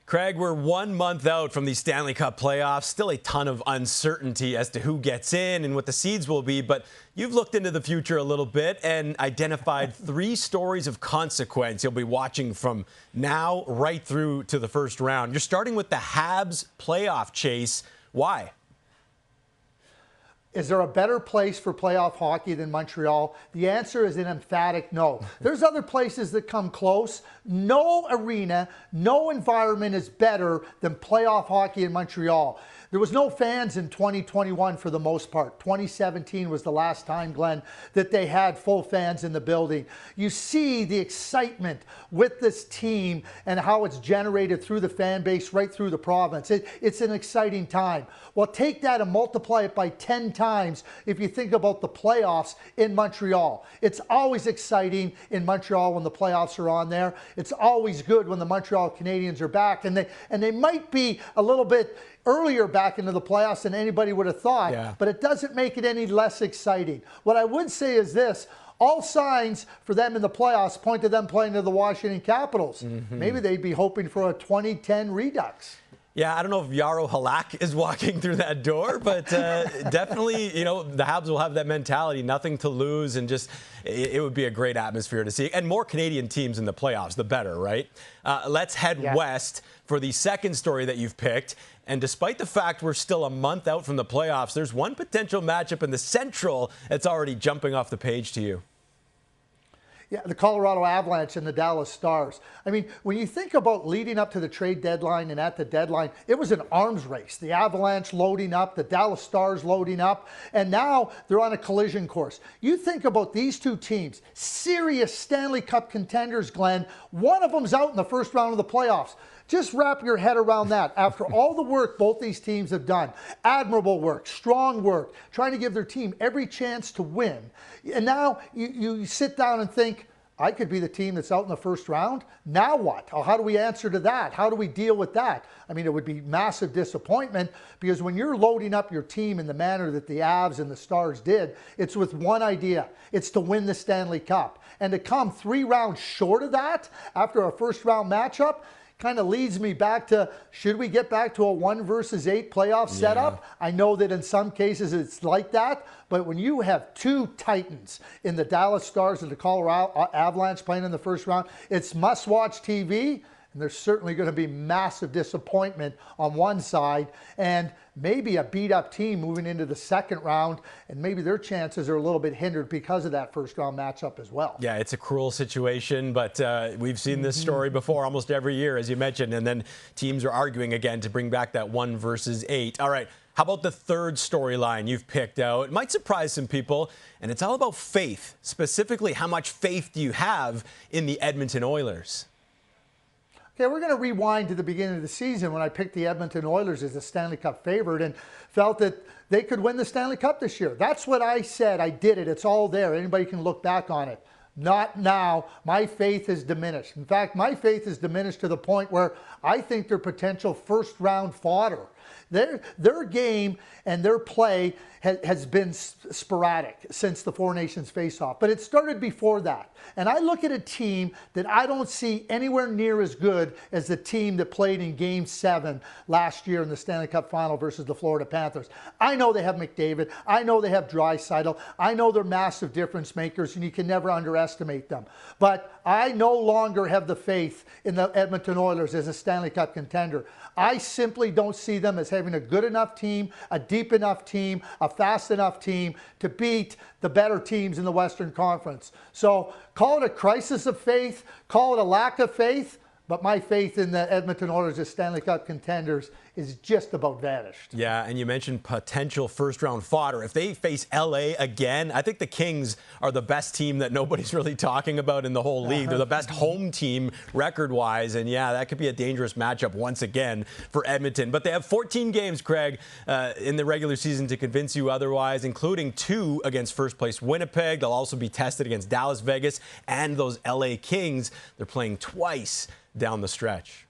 Craig, we're 1 month out from the Stanley Cup playoffs. Still a ton of uncertainty as to who gets in and what the seeds will be, but you've looked into the future a little bit and identified 3 stories of consequence you'll be watching from now right through to the first round. You're starting with the Habs playoff chase. Why? Is there a better place for playoff hockey than Montreal? The answer is an emphatic no. There's other places that come close. No arena, no environment is better than playoff hockey in Montreal. There was no fans in 2021 for the most part. 2017 was the last time, Glenn, that they had full fans in the building. You see the excitement with this team and how it's generated through the fan base right through the province. It's an exciting time. Well, take that and multiply it by 10 times if you think about the playoffs in Montreal. It's always exciting in Montreal when the playoffs are on there. It's always good when the Montreal Canadiens are back, and they might be a little bit earlier back into the playoffs than anybody would have thought, but it doesn't make it any less exciting. What I would say is this: all signs for them in the playoffs point to them playing to the Washington Capitals. Maybe they'd be hoping for a 2010 redux. Yeah, I don't know if Jaro Halak is walking through that door, but definitely, the Habs will have that mentality, nothing to lose, and just it would be a great atmosphere to see. And more Canadian teams in the playoffs, the better, right? Let's head west for the second story that you've picked. And despite the fact we're still a month out from the playoffs, there's one potential matchup in the Central that's already jumping off the page to you. Yeah, the Colorado Avalanche and the Dallas Stars. I mean, when you think about leading up to the trade deadline and at the deadline, it was an arms race. The Avalanche loading up, the Dallas Stars loading up, and now they're on a collision course. You think about these two teams, serious Stanley Cup contenders, Glenn. One of them's out in the first round of the playoffs. Just wrap your head around that. After all the work both these teams have done, admirable work, strong work, trying to give their team every chance to win. And now you sit down and think, I could be the team that's out in the first round. Now what? How do we answer to that? How do we deal with that? I mean, it would be massive disappointment, because when you're loading up your team in the manner that the Avs and the Stars did, it's with one idea. It's to win the Stanley Cup. And to come 3 rounds short of that after a first round matchup kind of leads me back to, should we get back to a 1 versus 8 playoff setup? I know that in some cases it's like that, but when you have 2 titans in the Dallas Stars and the Colorado Avalanche playing in the first round, it's must-watch TV. And there's certainly going to be massive disappointment on one side, and maybe a beat-up team moving into the second round, and maybe their chances are a little bit hindered because of that first-round matchup as well. Yeah, it's a cruel situation, but we've seen this story before almost every year, as you mentioned, and then teams are arguing again to bring back that 1 versus 8. All right, how about the third storyline you've picked out? It might surprise some people, and it's all about faith. Specifically, how much faith do you have in the Edmonton Oilers? Okay, we're going to rewind to the beginning of the season when I picked the Edmonton Oilers as a Stanley Cup favorite and felt that they could win the Stanley Cup this year. That's what I said. I did it. It's all there. Anybody can look back on it. Not now. My faith is diminished. In fact, my faith is diminished to the point where I think they're potential first-round fodder. Their game and their play has been sporadic since the Four Nations face-off, but it started before that. And I look at a team that I don't see anywhere near as good as the team that played in Game 7 last year in the Stanley Cup Final versus the Florida Panthers. I know they have McDavid. I know they have Draisaitl. I know they're massive difference makers, and you can never underestimate them. But I no longer have the faith in the Edmonton Oilers as a Stanley Cup contender. I simply don't see them as having a good enough team, a deep enough team, a fast enough team to beat the better teams in the Western Conference. So call it a crisis of faith, call it a lack of faith, but my faith in the Edmonton Oilers as Stanley Cup contenders is just about vanished. Yeah, and you mentioned potential first-round fodder. If they face LA again, I think the Kings are the best team that nobody's really talking about in the whole league. They're the best home team record-wise, and yeah, that could be a dangerous matchup once again for Edmonton. But they have 14 games, Craig, in the regular season to convince you otherwise, including 2 against first-place Winnipeg. They'll also be tested against Dallas, Vegas, and those LA Kings. They're playing twice down the stretch.